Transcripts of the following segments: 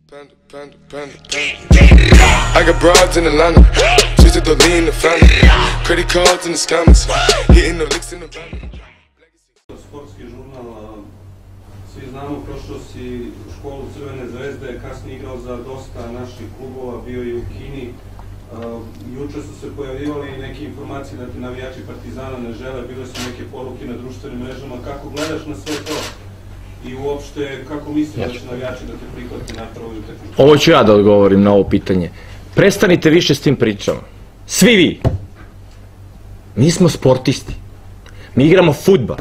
I got broads in Atlanta, she's a lean the family, credit cards in the scammers, hitting the licks in the van. Sportski žurnal, svi znamo, prošao si školu Crvene zvezde, kasnije igrao za dosta naših klubova, bio i u Kini. Juče su se pojavljivali neke informacije da te navijači Partizana ne žele, bile su neke poruke na društvenim mrežama. Kako gledaš na sve to i uopšte kako misliš da će navijači da te prihvati na prvoj utakmici? Ovo ću ja da odgovorim na ovo pitanje. Prestanite više s tim pričama. Svi vi. Mi smo sportisti. Mi igramo fudbal.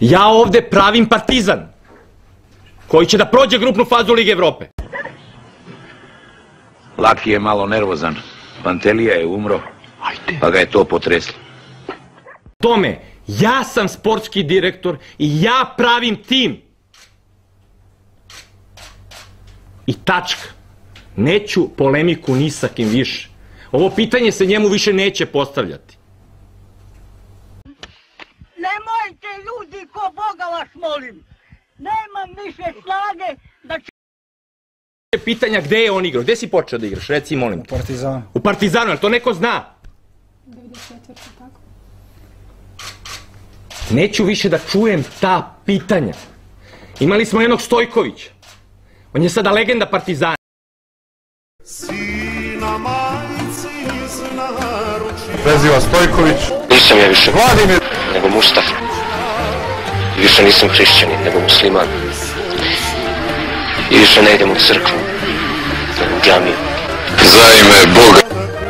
Ja ovde pravim Partizan koji će da prođe grupnu fazu Lige Evrope. Laki je malo nervozan. Pantelija je umro, pa ga je to potreslo. Tome, ja sam sportski direktor i ja pravim tim. I tačka. Neću polemiku ni sa kim više. Ovo pitanje se njemu više neće postavljati. Nemojte ljudi, ko Boga vas molim. Nemam više snage da ću... Pitanja gde je on igrao, gde si počeo da igraš, reci molim te. U Partizanu. U Partizanu, ali to neko zna? 94. tako? Neću više da čujem ta pitanja. Imali smo jednog Stojkovića. On je sada legenda Partizana. Preziva Stojković. Nisam ja više Vladimir, nego Mustafa. I više nisam hrišćanin, nego musliman. I više ne idem u crkvu, nego u džamiju. Za ime Boga.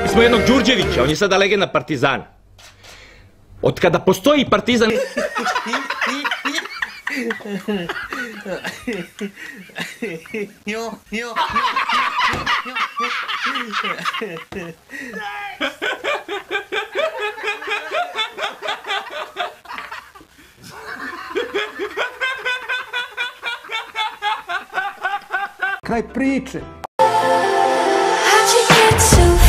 Mi smo jednog Đurđevića, on je sada legenda Partizana. Od kada postoji Partizan... Kraj priče. How'd you get so